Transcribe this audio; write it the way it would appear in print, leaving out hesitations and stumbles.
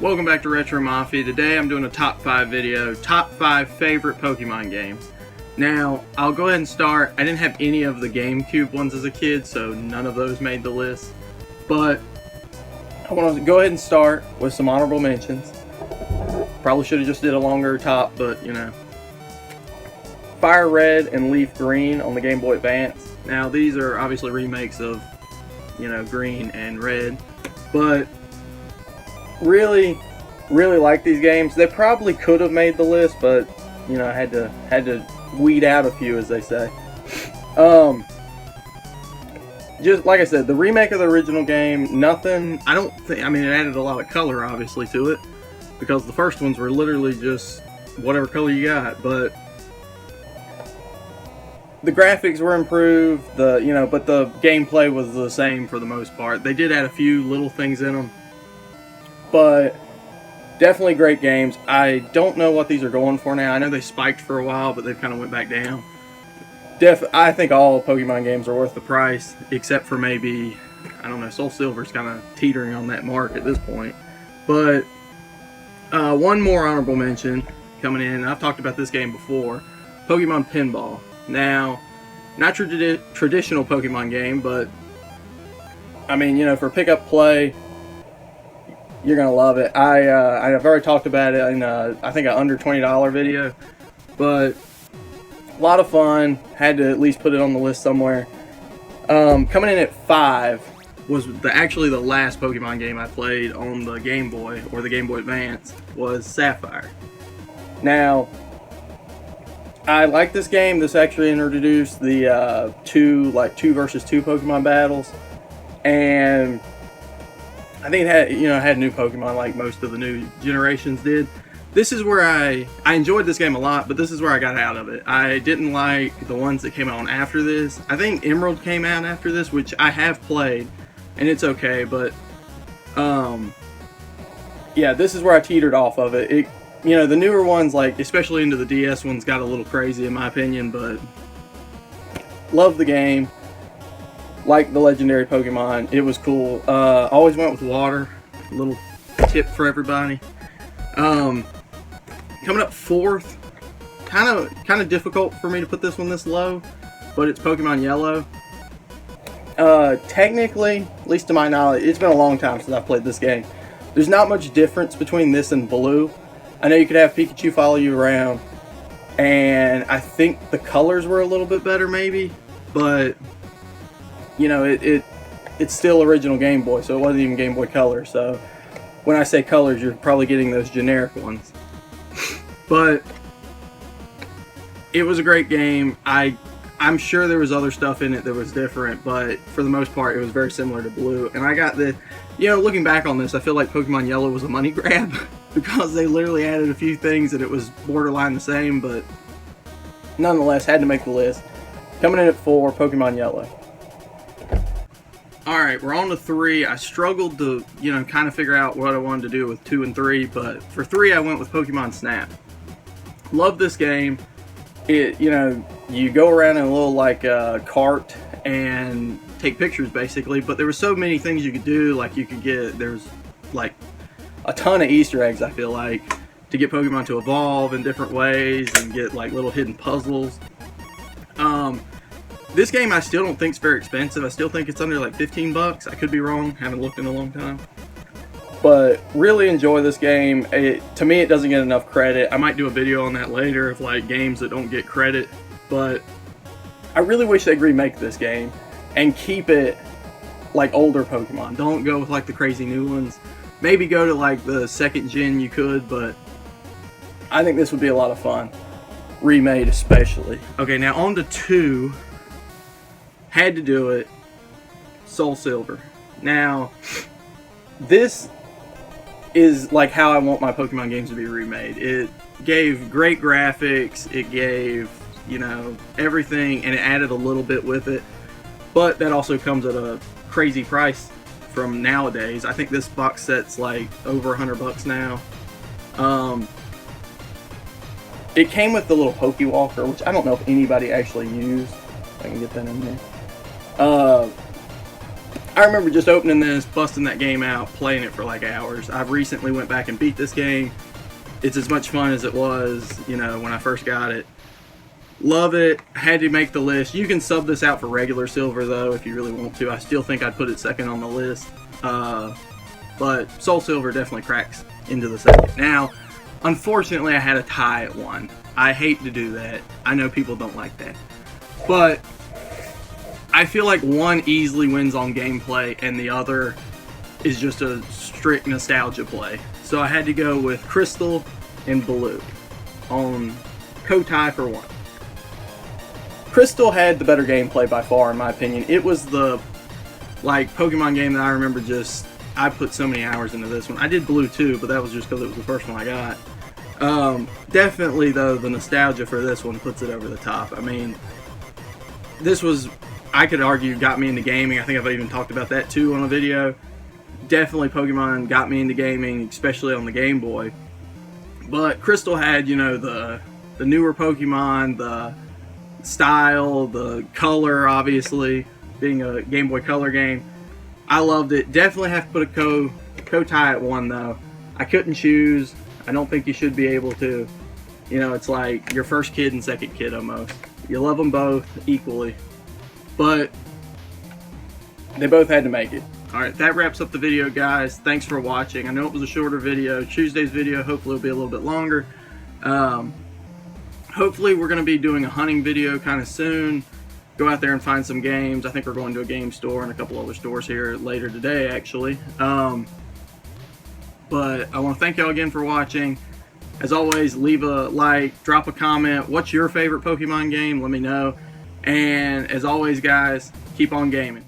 Welcome back to Retro Mafia. Today I'm doing a top 5 video, top 5 favorite Pokemon games. Now, I'll go ahead and start. I didn't have any of the GameCube ones as a kid, so none of those made the list. But I want to go ahead and start with some honorable mentions. Probably should have just did a longer top, but you know. Fire Red and Leaf Green on the Gameboy Advance. Now, these are obviously remakes of, you know, Green and Red, but really like these games. They probably could have made the list, but you know, I had to weed out a few, as they say. Just like I said, the remake of the original game, nothing. I mean, it added a lot of color, obviously, to it, because the first ones were literally just whatever color you got. But the graphics were improved. But the gameplay was the same for the most part. They did add a few little things in them. But definitely great games. I don't know what these are going for now. I know they spiked for a while, but they've kind of went back down. I think all Pokemon games are worth the price, except for maybe, I don't know, SoulSilver's kind of teetering on that mark at this point. But one more honorable mention coming in. I've talked about this game before. Pokemon Pinball. Now, not traditional Pokemon game, but I mean, you know, for pick-up play, you're gonna love it. I've already talked about it in I think an under $20 video, but a lot of fun. Had to at least put it on the list somewhere. Coming in at 5 was actually the last Pokemon game I played on the Game Boy or the Game Boy Advance was Sapphire. Now, I like this game. This actually introduced the two versus two Pokemon battles, and I think it had new Pokemon like most of the new generations did. This is where I enjoyed this game a lot, but this is where I got out of it. I didn't like the ones that came out after this. I think Emerald came out after this, which I have played, and it's okay, but yeah, this is where I teetered off of it. The newer ones, like especially into the DS ones, got a little crazy in my opinion, but love the game. Like the legendary Pokemon, it was cool. Always went with water. A little tip for everybody. Coming up 4th, kind of difficult for me to put this one this low, but it's Pokemon Yellow. Technically, at least to my knowledge, it's been a long time since I've played this game. There's not much difference between this and Blue. I know you could have Pikachu follow you around, and I think the colors were a little bit better maybe, but you know, it's still original Game Boy, so it wasn't even Game Boy Color. So when I say colors, you're probably getting those generic ones. But it was a great game. I'm sure there was other stuff in it that was different, but for the most part, it was very similar to Blue. And I got looking back on this, I feel like Pokemon Yellow was a money grab because they literally added a few things and it was borderline the same, but nonetheless, had to make the list. Coming in at 4, Pokemon Yellow. Alright, we're on to 3. I struggled to, kind of figure out what I wanted to do with 2 and 3, but for 3 I went with Pokemon Snap. Love this game. You go around in a little cart and take pictures basically, but there were so many things you could do. Like there's like a ton of Easter eggs, I feel like, to get Pokemon to evolve in different ways and get like little hidden puzzles. This game I still don't think is very expensive. I still think it's under like 15 bucks. I could be wrong. Haven't looked in a long time. But really enjoy this game. To me, it doesn't get enough credit. I might do a video on that later of like games that don't get credit. But I really wish they'd remake this game and keep it like older Pokemon. Don't go with like the crazy new ones. Maybe go to like the 2nd gen you could, but I think this would be a lot of fun. Remade especially. Okay, now on to 2. Had to do it. SoulSilver. Now, this is like how I want my Pokemon games to be remade. It gave great graphics. It gave, everything, and it added a little bit with it. But that also comes at a crazy price from nowadays. I think this box set's like over $100 now. It came with the little Pokewalker, which I don't know if anybody actually used. If I can get that in there. I remember just opening this, busting that game out, playing it for like hours. I've recently went back and beat this game. It's as much fun as it was, you know, when I first got it. Love it. Had to make the list. You can sub this out for regular silver though if you really want to. I still think I'd put it second on the list. But SoulSilver definitely cracks into the second. Now, unfortunately, I had a tie at 1. I hate to do that. I know people don't like that. But I feel like 1 easily wins on gameplay and the other is just a strict nostalgia play. So I had to go with Crystal and Blue on co-tie for 1. Crystal had the better gameplay by far, in my opinion. It was the, like, Pokemon game that I remember just, I put so many hours into this one. I did Blue too, but that was just because it was the first one I got. Definitely, though, the nostalgia for this one puts it over the top. I mean, this was, I could argue, got me into gaming. I think I've even talked about that too on a video. Definitely Pokemon got me into gaming, especially on the Game Boy. But Crystal had, you know, the newer Pokemon, the style, the color, obviously, being a Game Boy Color game. I loved it. Definitely have to put a co-tie at 1, though. I couldn't choose. I don't think you should be able to. You know, it's like your first kid and second kid almost. You love them both equally. But they both had to make it. Alright, that wraps up the video, guys. Thanks for watching. I know it was a shorter video. Tuesday's video, hopefully, will be a little bit longer. Hopefully, we're going to be doing a hunting video kind of soon. Go out there and find some games. I think we're going to a game store and a couple other stores here later today, actually. But I want to thank y'all again for watching. As always, leave a like, drop a comment. What's your favorite Pokemon game? Let me know. And as always, guys, keep on gaming.